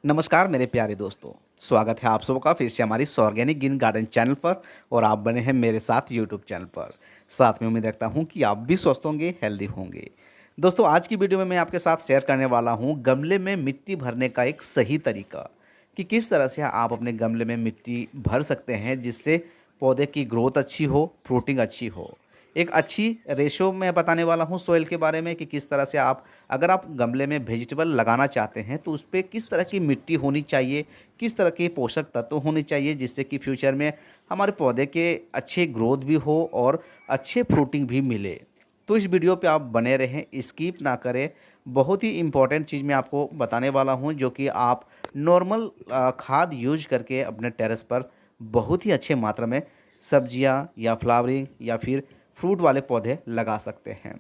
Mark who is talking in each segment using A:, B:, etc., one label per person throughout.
A: नमस्कार मेरे प्यारे दोस्तों। स्वागत है आप सबका फिर से हमारी ऑर्गेनिक ग्रीन गार्डन चैनल पर। और आप बने हैं मेरे साथ यूट्यूब चैनल पर। साथ में उम्मीद रखता हूं कि आप भी स्वस्थ होंगे, हेल्दी होंगे। दोस्तों, आज की वीडियो में मैं आपके साथ शेयर करने वाला हूं गमले में मिट्टी भरने का एक सही तरीका, कि किस तरह से आप अपने गमले में मिट्टी भर सकते हैं जिससे पौधे की ग्रोथ अच्छी हो, फ्रूटिंग अच्छी हो। एक अच्छी रेशो मैं बताने वाला हूँ सॉइल के बारे में, कि किस तरह से आप, अगर आप गमले में वेजिटेबल लगाना चाहते हैं तो उस पे किस तरह की मिट्टी होनी चाहिए, किस तरह के पोषक तत्व होने चाहिए, जिससे कि फ्यूचर में हमारे पौधे के अच्छे ग्रोथ भी हो और अच्छे फ्रूटिंग भी मिले। तो इस वीडियो पे आप बने रहें, स्किप ना करें। बहुत ही इम्पोर्टेंट चीज़ मैं आपको बताने वाला हूँ, जो कि आप नॉर्मल खाद यूज करके अपने टेरेस पर बहुत ही अच्छे मात्रा में सब्जियां या फ्लावरिंग या फिर फ्रूट वाले पौधे लगा सकते हैं।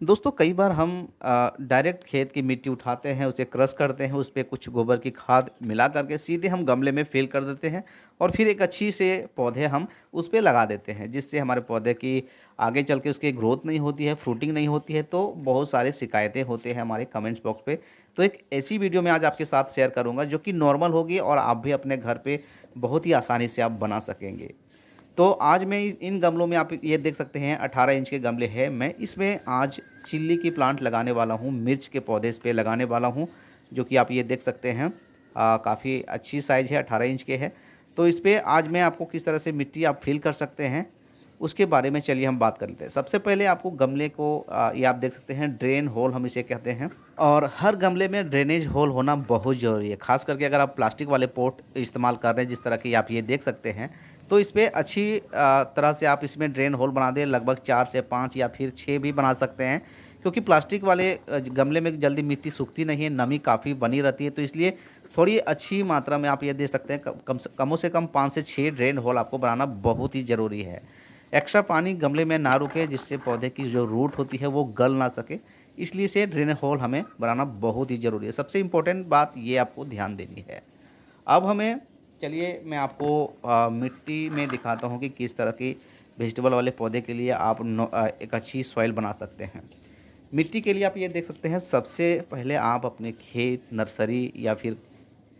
A: दोस्तों, कई बार हम डायरेक्ट खेत की मिट्टी उठाते हैं, उसे क्रश करते हैं, उस पे कुछ गोबर की खाद मिला करके सीधे हम गमले में फिल कर देते हैं और फिर एक अच्छी से पौधे हम उस पे लगा देते हैं, जिससे हमारे पौधे की आगे चल के उसकी ग्रोथ नहीं होती है, फ्रूटिंग नहीं होती है। तो बहुत सारी शिकायतें होते हैं हमारे कमेंट्स बॉक्स पे। तो एक ऐसी वीडियो मैं आज आपके साथ शेयर करूँगा जो कि नॉर्मल होगी और आप भी अपने घर पे बहुत ही आसानी से आप बना सकेंगे। तो आज मैं इन गमलों में आप ये देख सकते हैं 18 इंच के गमले हैं। मैं इसमें आज चिल्ली की प्लांट लगाने वाला हूँ, मिर्च के पौधे इस पे लगाने वाला हूँ, जो कि आप ये देख सकते हैं। काफ़ी अच्छी साइज़ है, 18 इंच के है। तो इस पे आज मैं आपको किस तरह से मिट्टी आप फिल कर सकते हैं, उसके बारे में चलिए हम बात कर लेते हैं। सबसे पहले आपको गमले को ये आप देख सकते हैं ड्रेन होल हम इसे कहते हैं, और हर गमले में ड्रेनेज होल होना बहुत ज़रूरी है। ख़ास करके अगर आप प्लास्टिक वाले पॉट इस्तेमाल कर रहे हैं, जिस तरह की आप ये देख सकते हैं, तो इस पे अच्छी तरह से आप इसमें ड्रेन होल बना दें। लगभग 4 से 5 या फिर 6 भी बना सकते हैं, क्योंकि प्लास्टिक वाले गमले में जल्दी मिट्टी सूखती नहीं है, नमी काफ़ी बनी रहती है। तो इसलिए थोड़ी अच्छी मात्रा में आप ये देख सकते हैं, कम से कम 5 से 6 ड्रेन होल आपको बनाना बहुत ही ज़रूरी है। एक्स्ट्रा पानी गमले में ना रुके, जिससे पौधे की जो रूट होती है वो गल ना सके, इसलिए से ड्रेन होल हमें बनाना बहुत ही ज़रूरी है। सबसे इम्पोर्टेंट बात ये आपको ध्यान देनी है। अब हमें, चलिए मैं आपको मिट्टी में दिखाता हूँ कि किस तरह की वेजिटेबल वाले पौधे के लिए आप एक अच्छी सॉइल बना सकते हैं। मिट्टी के लिए आप ये देख सकते हैं, सबसे पहले आप अपने खेत, नर्सरी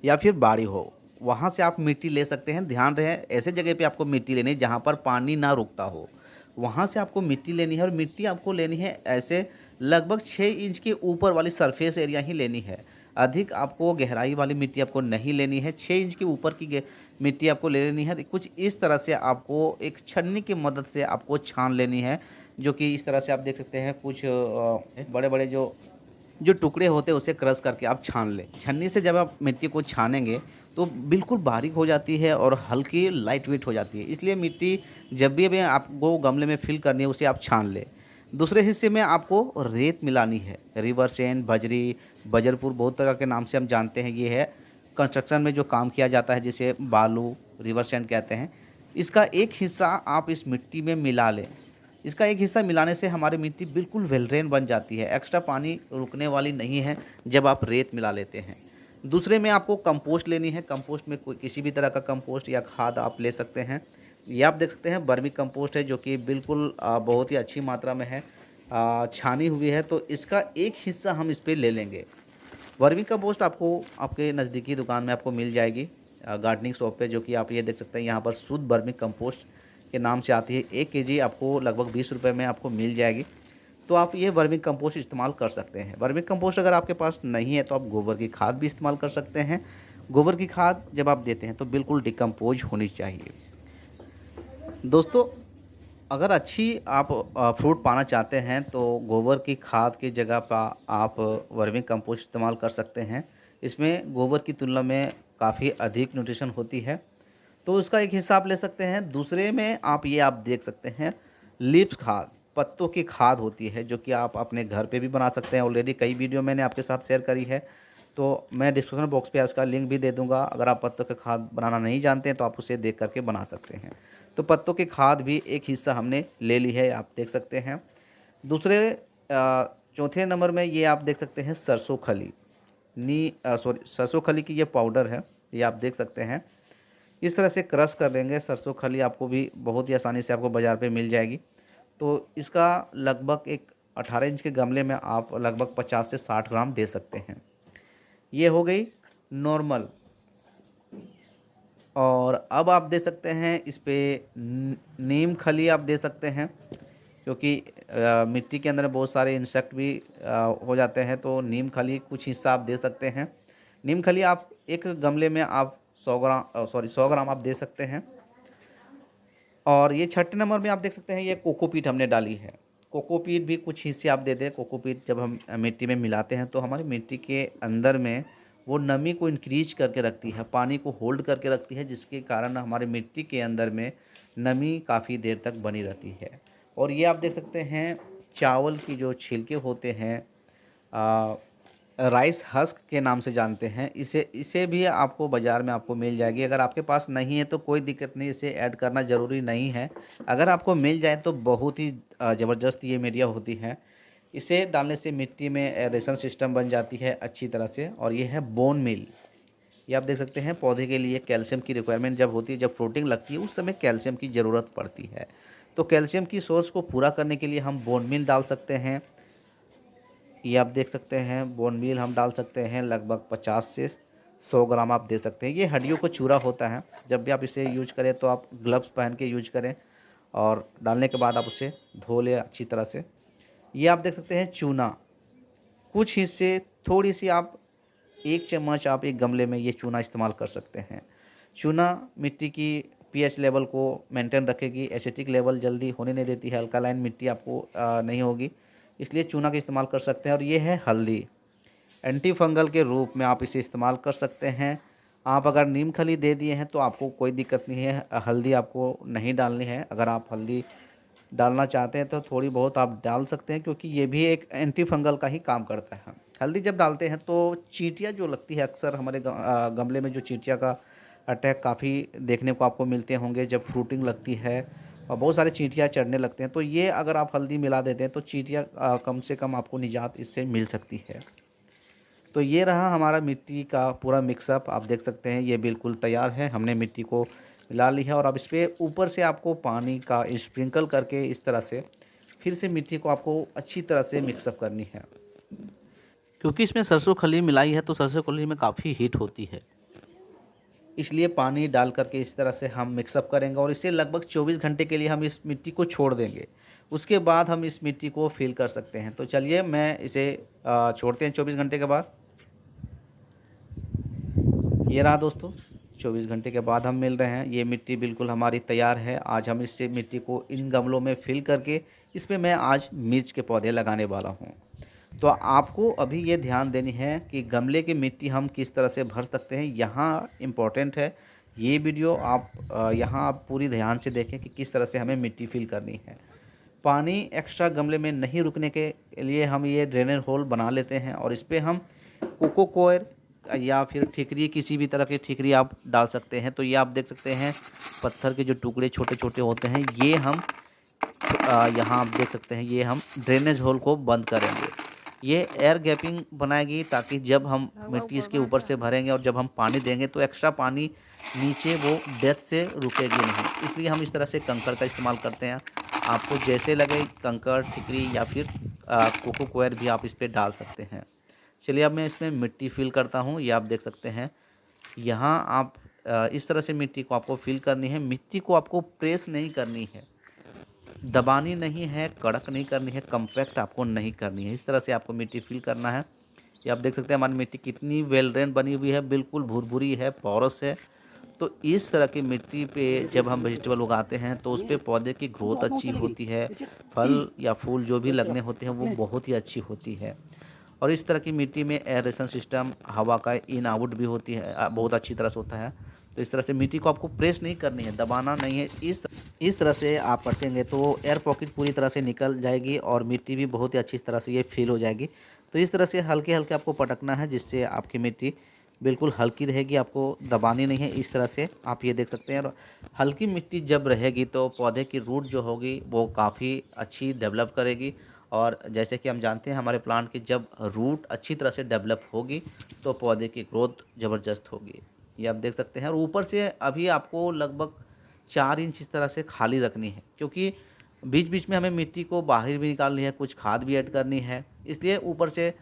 A: या फिर बाड़ी हो, वहाँ से आप मिट्टी ले सकते हैं। ध्यान रहे, ऐसे जगह पे आपको मिट्टी लेनी है जहाँ पर पानी ना रुकता हो। वहाँ से आपको मिट्टी लेनी है, और मिट्टी आपको लेनी है ऐसे लगभग 6 इंच के ऊपर वाली सरफेस एरिया ही लेनी है। अधिक आपको गहराई वाली मिट्टी आपको नहीं लेनी है। 6 इंच के ऊपर की मिट्टी आपको ले लेनी है। कुछ इस तरह से आपको एक छन्नी की मदद से आपको छान लेनी है, जो कि इस तरह से आप देख सकते हैं। कुछ बड़े-बड़े जो जो टुकड़े होते हैं उसे क्रश करके आप छान लें। छन्नी से जब आप मिट्टी को छानेंगे तो बिल्कुल बारीक हो जाती है और हल्की लाइट वेट हो जाती है। इसलिए मिट्टी जब भी आपको गमले में फिल करनी है, उसे आप छान लें। दूसरे हिस्से में आपको रेत मिलानी है। रिवर सैंड, बजरी, बजरपुर, बहुत तरह के नाम से हम जानते हैं। ये है कंस्ट्रक्शन में जो काम किया जाता है, जिसे बालू, रिवर सैंड कहते हैं। इसका एक हिस्सा आप इस मिट्टी में मिला लें। इसका एक हिस्सा मिलाने से हमारी मिट्टी बिल्कुल वेल ड्रेन बन जाती है, एक्स्ट्रा पानी रुकने वाली नहीं है जब आप रेत मिला लेते हैं। दूसरे में आपको कंपोस्ट लेनी है। कंपोस्ट में कोई किसी भी तरह का कंपोस्ट या खाद आप ले सकते हैं। ये आप देख सकते हैं वर्मी कंपोस्ट है, जो कि बिल्कुल बहुत ही अच्छी मात्रा में है, छानी हुई है। तो इसका एक हिस्सा हम इस पे ले लेंगे। वर्मी कंपोस्ट आपको आपके नज़दीकी दुकान में आपको मिल जाएगी, गार्डनिंग शॉप पे, जो कि आप ये देख सकते हैं यहाँ पर शुद्ध वर्मी कंपोस्ट के नाम से आती है। 1 केजी आपको लगभग 20 रुपए में आपको मिल जाएगी। तो आप ये वर्मी कंपोस्ट इस्तेमाल कर सकते हैं। वर्मी कंपोस्ट अगर आपके पास नहीं है तो आप गोबर की खाद भी इस्तेमाल कर सकते हैं। गोबर की खाद जब आप देते हैं तो बिल्कुल डिकम्पोज होनी चाहिए। दोस्तों, अगर अच्छी आप फ्रूट पाना चाहते हैं तो गोबर की खाद की जगह पर आप वर्मी कंपोस्ट इस्तेमाल कर सकते हैं। इसमें गोबर की तुलना में काफ़ी अधिक न्यूट्रिशन होती है, तो उसका एक हिस्सा आप ले सकते हैं। दूसरे में आप ये आप देख सकते हैं लीव्स खाद, पत्तों की खाद होती है, जो कि आप अपने घर पे भी बना सकते हैं। ऑलरेडी कई वीडियो मैंने आपके साथ शेयर करी है, तो मैं डिस्क्रिप्शन बॉक्स पे उसका लिंक भी दे दूँगा। अगर आप पत्तों की खाद बनाना नहीं जानते हैं तो आप उसे देख कर के बना सकते हैं। तो पत्तों की खाद भी एक हिस्सा हमने ले ली है, आप देख सकते हैं। दूसरे चौथे नंबर में ये आप देख सकते हैं सरसों खली, सरसों खली की ये पाउडर है, ये आप देख सकते हैं। इस तरह से क्रश कर लेंगे। सरसों खली आपको भी बहुत ही आसानी से आपको बाज़ार पे मिल जाएगी। तो इसका लगभग एक 18 इंच के गमले में आप लगभग 50 से 60 ग्राम दे सकते हैं। ये हो गई नॉर्मल। और अब आप दे सकते हैं इस पे नीम खली आप दे सकते हैं, क्योंकि मिट्टी के अंदर बहुत सारे इंसेक्ट भी हो जाते हैं, तो नीम खली कुछ हिस्सा आप दे सकते हैं। नीम खली आप एक गमले में आप 100 ग्राम आप दे सकते हैं। और ये छठे नंबर में आप देख सकते हैं ये कोकोपीट हमने डाली है। कोकोपीट भी कुछ हिस्से आप दे दें। कोकोपीट जब हम मिट्टी में मिलाते हैं तो हमारी मिट्टी के अंदर में वो नमी को इंक्रीज करके रखती है, पानी को होल्ड करके रखती है, जिसके कारण हमारी मिट्टी के अंदर में नमी काफ़ी देर तक बनी रहती है। और ये आप देख सकते हैं चावल की जो छिलके होते हैं, राइस हस्क के नाम से जानते हैं, इसे इसे भी आपको बाज़ार में आपको मिल जाएगी। अगर आपके पास नहीं है तो कोई दिक्कत नहीं, इसे ऐड करना ज़रूरी नहीं है। अगर आपको मिल जाए तो बहुत ही ज़बरदस्त ये मीडिया होती है। इसे डालने से मिट्टी में एरेशन सिस्टम बन जाती है अच्छी तरह से। और ये है बोन मील। ये आप देख सकते हैं पौधे के लिए कैल्शियम की रिक्वायरमेंट जब होती है, जब फ्रूटिंग लगती है उस समय कैल्शियम की ज़रूरत पड़ती है। तो कैल्शियम की सोर्स को पूरा करने के लिए हम बोन मील डाल सकते हैं। ये आप देख सकते हैं बोन मील हम डाल सकते हैं लगभग 50 से 100 ग्राम आप दे सकते हैं। ये हड्डियों को चूरा होता है। जब भी आप इसे यूज करें तो आप ग्लव्स पहन के यूज करें, और डालने के बाद आप उसे धो लें अच्छी तरह से। ये आप देख सकते हैं चूना, कुछ हिस्से थोड़ी सी आप 1 चम्मच आप एक गमले में ये चूना इस्तेमाल कर सकते हैं। चूना मिट्टी की पीएच लेवल को मेंटेन रखेगी, एसिटिक लेवल जल्दी होने नहीं देती है, अल्कालाइन मिट्टी आपको नहीं होगी, इसलिए चूना का इस्तेमाल कर सकते हैं। और ये है हल्दी, एंटी फंगल के रूप में आप इसे इस्तेमाल कर सकते हैं। आप अगर नीम खली दे दिए हैं तो आपको कोई दिक्कत नहीं है, हल्दी आपको नहीं डालनी है। अगर आप हल्दी डालना चाहते हैं तो थोड़ी बहुत आप डाल सकते हैं, क्योंकि ये भी एक एंटी फंगल का ही काम करता है। हल्दी जब डालते हैं तो चींटियाँ जो लगती है, अक्सर हमारे गमले में जो चींटियाँ का अटैक काफ़ी देखने को आपको मिलते होंगे जब फ्रूटिंग लगती है और बहुत सारे चींटियाँ चढ़ने लगते हैं, तो ये अगर आप हल्दी मिला देते हैं तो चींटियाँ कम से कम आपको निजात इससे मिल सकती है। तो ये रहा हमारा मिट्टी का पूरा मिक्सअप। आप देख सकते हैं ये बिल्कुल तैयार है, हमने मिट्टी को मिला ली है। और अब इस पर ऊपर से आपको पानी का स्प्रिंकल करके इस तरह से फिर से मिट्टी को आपको अच्छी तरह से मिक्सअप करनी है, क्योंकि इसमें सरसों खली मिलाई है तो सरसों खली में काफ़ी हीट होती है, इसलिए पानी डाल करके इस तरह से हम मिक्सअप करेंगे। और इसे लगभग 24 घंटे के लिए हम इस मिट्टी को छोड़ देंगे, उसके बाद हम इस मिट्टी को फिल कर सकते हैं। तो चलिए मैं इसे छोड़ते हैं 24 घंटे के बाद। ये रहा दोस्तों, 24 घंटे के बाद हम मिल रहे हैं। ये मिट्टी बिल्कुल हमारी तैयार है। आज हम इससे मिट्टी को इन गमलों में फिल करके इसमें मैं आज मिर्च के पौधे लगाने वाला हूँ। तो आपको अभी ये ध्यान देनी है कि गमले की मिट्टी हम किस तरह से भर सकते हैं, यहाँ इम्पोर्टेंट है ये वीडियो। आप यहाँ आप पूरी ध्यान से देखें कि किस तरह से हमें मिट्टी फिल करनी है। पानी एक्स्ट्रा गमले में नहीं रुकने के लिए हम ये ड्रेनेज होल बना लेते हैं, और इस पर हम कोको कोयर या फिर ठिकरी, किसी भी तरह की ठिकरी आप डाल सकते हैं। तो ये आप देख सकते हैं पत्थर के जो टुकड़े छोटे छोटे होते हैं, ये हम यहाँ आप देख सकते हैं ये हम ड्रेनेज होल को बंद करेंगे। ये एयर गैपिंग बनाएगी, ताकि जब हम मिट्टी इसके ऊपर से भरेंगे और जब हम पानी देंगे तो एक्स्ट्रा पानी नीचे वो डेप्थ से रुकेगी नहीं। इसलिए हम इस तरह से कंकड़ का इस्तेमाल करते हैं। आपको जैसे लगे कंकड़, ठिकरी या फिर कोको कोयर भी आप इस पर डाल सकते हैं। चलिए अब मैं इसमें मिट्टी फिल करता हूँ। ये आप देख सकते हैं यहाँ आप इस तरह से मिट्टी को आपको फिल करनी है। मिट्टी को आपको प्रेस नहीं करनी है, दबानी नहीं है, कड़क नहीं करनी है, कम्पैक्ट आपको नहीं करनी है। इस तरह से आपको मिट्टी फिल करना है। ये आप देख सकते हैं हमारी मिट्टी कितनी वेल ड्रेन बनी हुई है, बिल्कुल भुरभुरी है, पोरस है। तो इस तरह की मिट्टी पे जब हम वेजिटेबल उगाते हैं तो उस पर पौधे की ग्रोथ अच्छी होती है, फल या फूल जो भी लगने होते हैं वो बहुत ही अच्छी होती है। और इस तरह की मिट्टी में एयरेशन सिस्टम, हवा का इन आउट भी होती है, बहुत अच्छी तरह से होता है। तो इस तरह से मिट्टी को आपको प्रेस नहीं करनी है, दबाना नहीं है। इस तरह से आप पटकेंगे तो एयर पॉकेट पूरी तरह से निकल जाएगी और मिट्टी भी बहुत ही अच्छी तरह से ये फील हो जाएगी। तो इस तरह से हल्के हल्के आपको पटकना है, जिससे आपकी मिट्टी बिल्कुल हल्की रहेगी, आपको दबानी नहीं है। इस तरह से आप ये देख सकते हैं। और हल्की मिट्टी जब रहेगी तो पौधे की रूट जो होगी वो काफ़ी अच्छी डेवलप करेगी। और जैसे कि हम जानते हैं हमारे प्लांट की जब रूट अच्छी तरह से डेवलप होगी तो पौधे की ग्रोथ ज़बरदस्त होगी। ये आप देख सकते हैं। और ऊपर से अभी आपको लगभग 4 इंच इस तरह से खाली रखनी है, क्योंकि बीच बीच में हमें मिट्टी को बाहर भी निकालनी है, कुछ खाद भी ऐड करनी है, इसलिए ऊपर से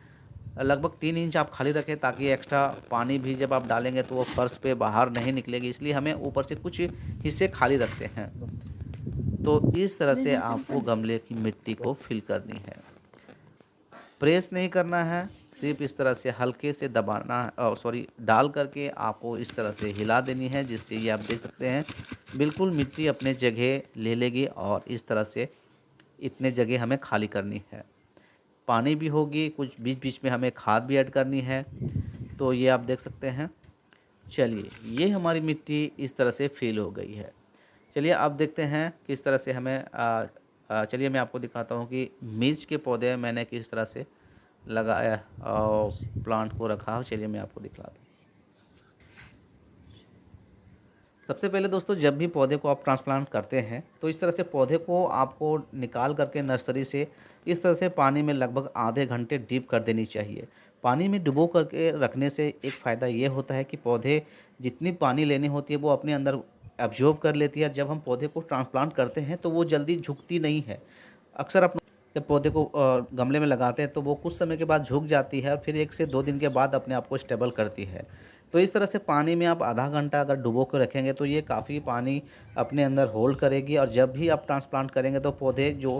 A: लगभग 3 इंच आप खाली रखें, ताकि एक्स्ट्रा पानी भी जब आप डालेंगे तो वो फर्श पे बाहर नहीं निकलेगी, इसलिए हमें ऊपर से कुछ हिस्से खाली रखते हैं। तो इस तरह से आपको गमले की मिट्टी को फिल करनी है। प्रेस नहीं करना है, सिर्फ इस तरह से हल्के से दबाना डाल करके आपको इस तरह से हिला देनी है, जिससे ये आप देख सकते हैं बिल्कुल मिट्टी अपने जगह ले लेगी। और इस तरह से इतने जगह हमें खाली करनी है। पानी भी होगी, कुछ बीच बीच में हमें खाद भी ऐड करनी है। तो ये आप देख सकते हैं। चलिए, ये हमारी मिट्टी इस तरह से फिल हो गई है। चलिए अब देखते हैं किस तरह से हमें चलिए मैं आपको दिखाता हूँ कि मिर्च के पौधे मैंने किस तरह से लगाया और प्लांट को रखा। चलिए मैं आपको दिखलाता हूँ। सबसे पहले दोस्तों, जब भी पौधे को आप ट्रांसप्लांट करते हैं तो इस तरह से पौधे को आपको निकाल करके नर्सरी से इस तरह से पानी में लगभग आधे घंटे डीप कर देनी चाहिए। पानी में डुबो करके रखने से एक फ़ायदा ये होता है कि पौधे जितनी पानी लेनी होती है वो अपने अंदर एब्जॉर्ब कर लेती है। जब हम पौधे को ट्रांसप्लांट करते हैं तो वो जल्दी झुकती नहीं है। अक्सर आप जब पौधे को गमले में लगाते हैं तो वो कुछ समय के बाद झुक जाती है और फिर 1 से 2 दिन के बाद अपने आप को स्टेबल करती है। तो इस तरह से पानी में आप आधा घंटा अगर डुबो के रखेंगे तो ये काफ़ी पानी अपने अंदर होल्ड करेगी। और जब भी आप ट्रांसप्लांट करेंगे तो पौधे जो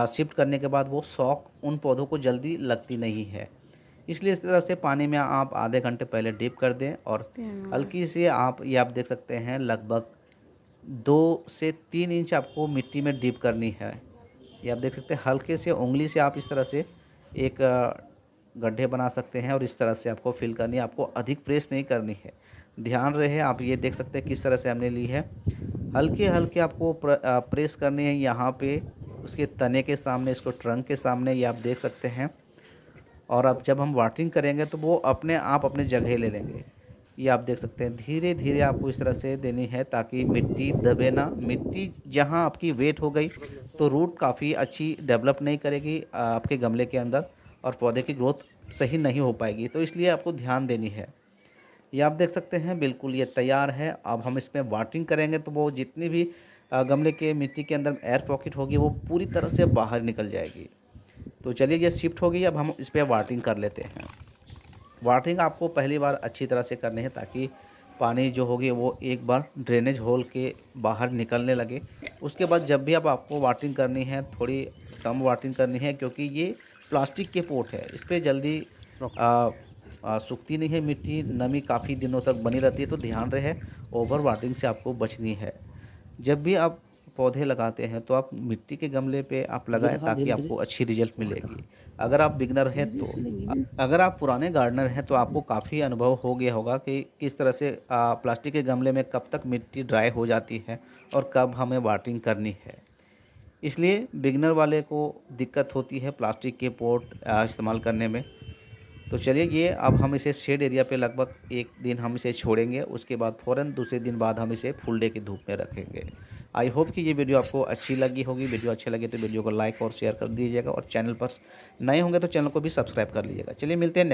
A: शिफ्ट करने के बाद वो शॉक उन पौधों को जल्दी लगती नहीं है। इसलिए इस तरह से पानी में आप आधे घंटे पहले डिप कर दें और हल्की सी ये आप देख सकते हैं लगभग 2 से 3 इंच आपको मिट्टी में डिप करनी है। ये आप देख सकते हैं, हल्के से उंगली से आप इस तरह से एक गड्ढे बना सकते हैं और इस तरह से आपको फिल करनी है। आपको अधिक प्रेस नहीं करनी है। ध्यान रहे, आप ये देख सकते हैं किस तरह से हमने ली है। हल्के हल्के आपको प्रेस करनी है यहाँ पे उसके तने के सामने, इसको ट्रंक के सामने, ये आप देख सकते हैं। और अब जब हम वाटरिंग करेंगे तो वो अपने आप अपने जगह ले लेंगे। ये आप देख सकते हैं, धीरे धीरे आपको इस तरह से देनी है ताकि मिट्टी दबे ना। मिट्टी जहाँ आपकी वेट हो गई तो रूट काफ़ी अच्छी डेवलप नहीं करेगी आपके गमले के अंदर और पौधे की ग्रोथ सही नहीं हो पाएगी। तो इसलिए आपको ध्यान देनी है। ये आप देख सकते हैं बिल्कुल ये तैयार है। अब हम इसमें वाटरिंग करेंगे तो वो जितनी भी गमले के मिट्टी के अंदर एयर पॉकेट होगी वो पूरी तरह से बाहर निकल जाएगी। तो चलिए, ये शिफ्ट हो गई। अब हम इस पर वाटरिंग कर लेते हैं। वाटरिंग आपको पहली बार अच्छी तरह से करनी है ताकि पानी जो होगी वो एक बार ड्रेनेज होल के बाहर निकलने लगे। उसके बाद जब भी आपको वाटरिंग करनी है थोड़ी कम वाटरिंग करनी है, क्योंकि ये प्लास्टिक के पोट है, इस पर जल्दी सूखती नहीं है मिट्टी, नमी काफ़ी दिनों तक बनी रहती है। तो ध्यान रहे, ओवर वाटरिंग से आपको बचनी है। जब भी आप पौधे लगाते हैं तो आप मिट्टी के गमले पे आप लगाएं ताकि आपको अच्छी रिजल्ट मिलेगी। अगर आप बिगनर हैं तो अगर आप पुराने गार्डनर हैं तो आपको काफ़ी अनुभव हो गया होगा कि किस तरह से प्लास्टिक के गमले में कब तक मिट्टी ड्राई हो जाती है और कब हमें वाटरिंग करनी है। इसलिए बिगनर वाले को दिक्कत होती है प्लास्टिक के पॉट इस्तेमाल करने में। तो चलिए, ये अब हम इसे शेड एरिया पे लगभग 1 दिन हम इसे छोड़ेंगे। उसके बाद फ़ौरन दूसरे दिन बाद हम इसे फुल डे की धूप में रखेंगे। आई होप कि ये वीडियो आपको अच्छी लगी होगी। वीडियो अच्छी लगी तो वीडियो को लाइक और शेयर कर दीजिएगा और चैनल पर नए होंगे तो चैनल को भी सब्सक्राइब कर लीजिएगा। चलिए, मिलते हैं नेक्स्ट